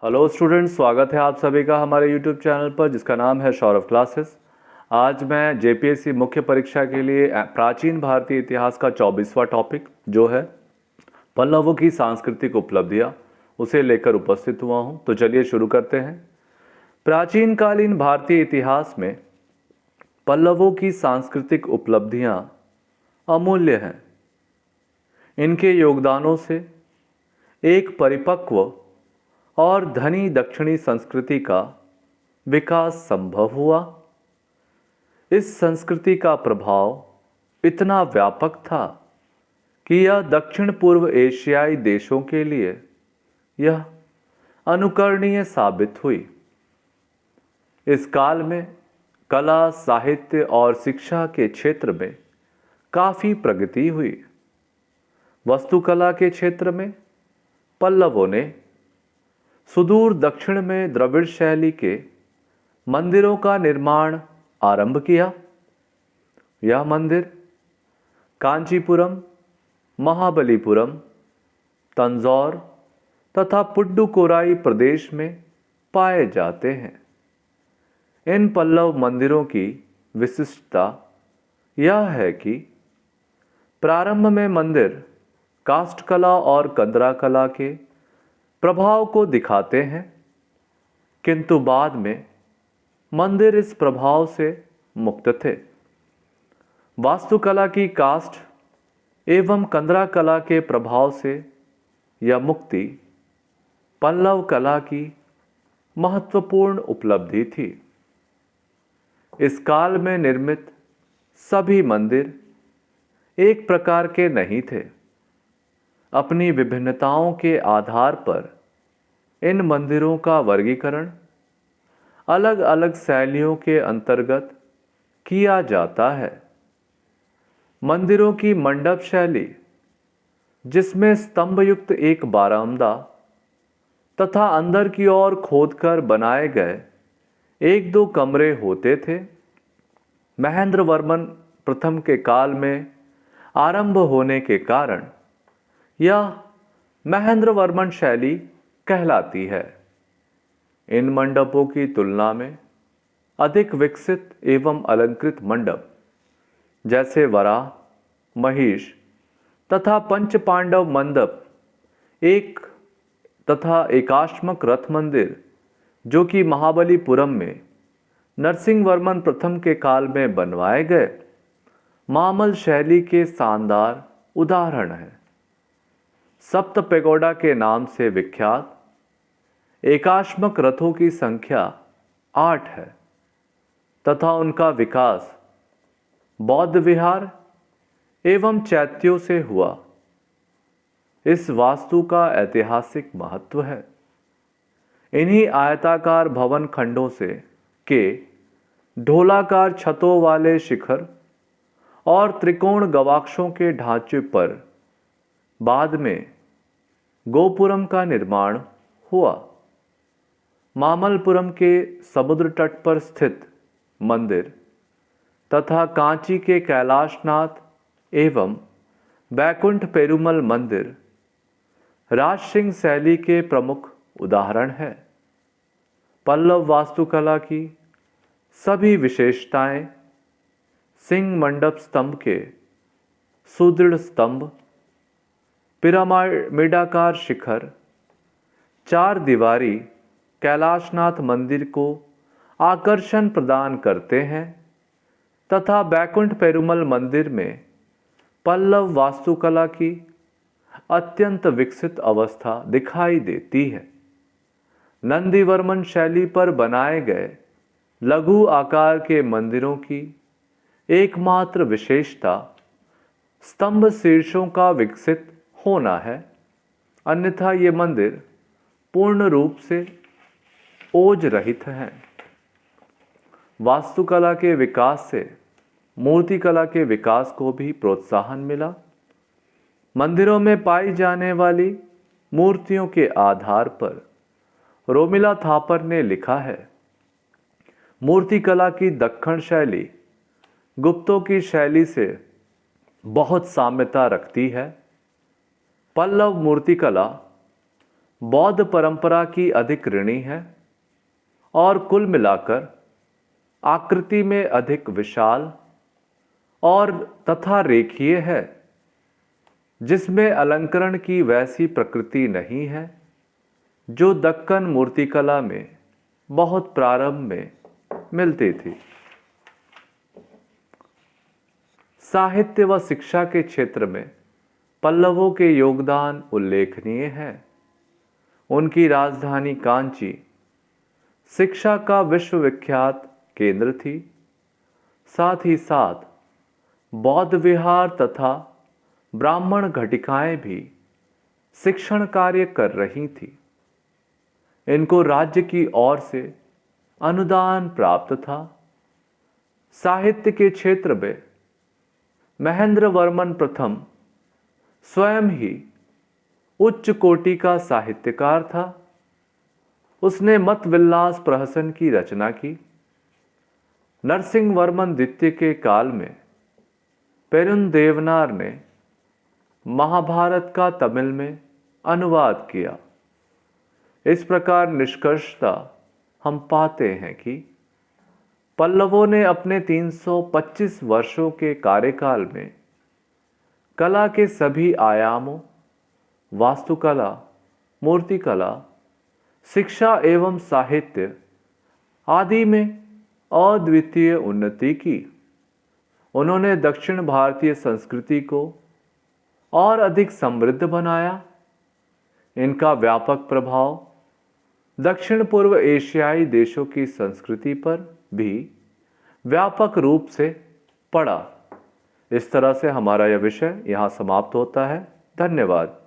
Hello students, स्वागत है आप सभी का हमारे यूट्यूब चैनल पर जिसका नाम है सौरभ क्लासेस। आज मैं जेपीएससी मुख्य परीक्षा के लिए प्राचीन भारतीय इतिहास का 24वां टॉपिक जो है पल्लवों की सांस्कृतिक उपलब्धियां उसे लेकर उपस्थित हुआ हूं। तो चलिए शुरू करते हैं। प्राचीन कालीन भारतीय इतिहास में पल्लवों की सांस्कृतिक उपलब्धियां अमूल्य हैं। इनके योगदानों से एक परिपक्व और धनी दक्षिणी संस्कृति का विकास संभव हुआ। इस संस्कृति का प्रभाव इतना व्यापक था कि यह दक्षिण पूर्व एशियाई देशों के लिए यह अनुकरणीय साबित हुई। इस काल में कला, साहित्य और शिक्षा के क्षेत्र में काफी प्रगति हुई। वास्तुकला के क्षेत्र में पल्लवों ने सुदूर दक्षिण में द्रविड़ शैली के मंदिरों का निर्माण आरंभ किया। यह मंदिर कांचीपुरम, महाबलीपुरम, तंजौर तथा पुडुकोराई प्रदेश में पाए जाते हैं। इन पल्लव मंदिरों की विशिष्टता यह है कि प्रारंभ में मंदिर काष्ठकला और कंदरा कला के प्रभाव को दिखाते हैं, किंतु बाद में मंदिर इस प्रभाव से मुक्त थे। वास्तुकला की काष्ठ एवं कंदरा कला के प्रभाव से यह मुक्ति पल्लव कला की महत्वपूर्ण उपलब्धि थी। इस काल में निर्मित सभी मंदिर एक प्रकार के नहीं थे। अपनी विभिन्नताओं के आधार पर इन मंदिरों का वर्गीकरण अलग अलग शैलियों के अंतर्गत किया जाता है। मंदिरों की मंडप शैली, जिसमें स्तंभयुक्त एक बारामदा तथा अंदर की ओर खोदकर बनाए गए एक दो कमरे होते थे, महेंद्र वर्मन प्रथम के काल में आरंभ होने के कारण यह महेंद्र वर्मन शैली कहलाती है। इन मंडपों की तुलना में अधिक विकसित एवं अलंकृत मंडप जैसे वराह, महिष तथा पंच पांडव मंडप एक तथा एकाश्मक रथ मंदिर जो कि महाबलीपुरम में नरसिंह वर्मन प्रथम के काल में बनवाए गए मामल शैली के शानदार उदाहरण हैं। सप्त पैगोडा के नाम से विख्यात एकाश्मक रथों की संख्या 8 है तथा उनका विकास बौद्ध विहार एवं चैत्यों से हुआ। इस वास्तु का ऐतिहासिक महत्व है। इन्हीं आयताकार भवन खंडों से के ढोलाकार छतों वाले शिखर और त्रिकोण गवाक्षों के ढांचे पर बाद में गोपुरम का निर्माण हुआ। मामल्लपुरम के समुद्र तट पर स्थित मंदिर तथा कांची के कैलाशनाथ एवं बैकुंठ पेरुमल मंदिर राजसिंह शैली के प्रमुख उदाहरण है। पल्लव वास्तुकला की सभी विशेषताएं सिंह मंडप स्तंभ के सुदृढ़ स्तंभ, पिरामिडाकार शिखर, चार दीवारी कैलाशनाथ मंदिर को आकर्षण प्रदान करते हैं तथा बैकुंठ पेरुमल मंदिर में पल्लव वास्तुकला की अत्यंत विकसित अवस्था दिखाई देती है। नंदीवर्मन शैली पर बनाए गए लघु आकार के मंदिरों की एकमात्र विशेषता स्तंभ शीर्षों का विकसित होना है, अन्यथा ये मंदिर पूर्ण रूप से ओज रहित हैं। वास्तुकला के विकास से मूर्तिकला के विकास को भी प्रोत्साहन मिला। मंदिरों में पाई जाने वाली मूर्तियों के आधार पर रोमिला थापर ने लिखा है, मूर्तिकला की दक्खन शैली गुप्तों की शैली से बहुत साम्यता रखती है। पल्लव मूर्तिकला बौद्ध परंपरा की अधिक ऋणी है और कुल मिलाकर आकृति में अधिक विशाल और तथा रेखीय है, जिसमें अलंकरण की वैसी प्रकृति नहीं है जो दक्कन मूर्तिकला में बहुत प्रारंभ में मिलती थी। साहित्य व शिक्षा के क्षेत्र में पल्लवों के योगदान उल्लेखनीय है। उनकी राजधानी कांची शिक्षा का विश्वविख्यात केंद्र थी। साथ ही साथ बौद्ध विहार तथा ब्राह्मण घटिकाएं भी शिक्षण कार्य कर रही थी। इनको राज्य की ओर से अनुदान प्राप्त था। साहित्य के क्षेत्र में महेंद्र वर्मन प्रथम स्वयं ही उच्च कोटि का साहित्यकार था। उसने मत विलास प्रहसन की रचना की। नरसिंह वर्मन द्वितीय के काल में पेरुंदेवनार ने महाभारत का तमिल में अनुवाद किया। इस प्रकार निष्कर्षता हम पाते हैं कि पल्लवों ने अपने 325 वर्षों के कार्यकाल में कला के सभी आयामों, वास्तुकला, मूर्तिकला, शिक्षा एवं साहित्य आदि में अद्वितीय उन्नति की। उन्होंने दक्षिण भारतीय संस्कृति को और अधिक समृद्ध बनाया। इनका व्यापक प्रभाव दक्षिण पूर्व एशियाई देशों की संस्कृति पर भी व्यापक रूप से पड़ा। इस तरह से हमारा यह विषय यहाँ समाप्त होता है। धन्यवाद।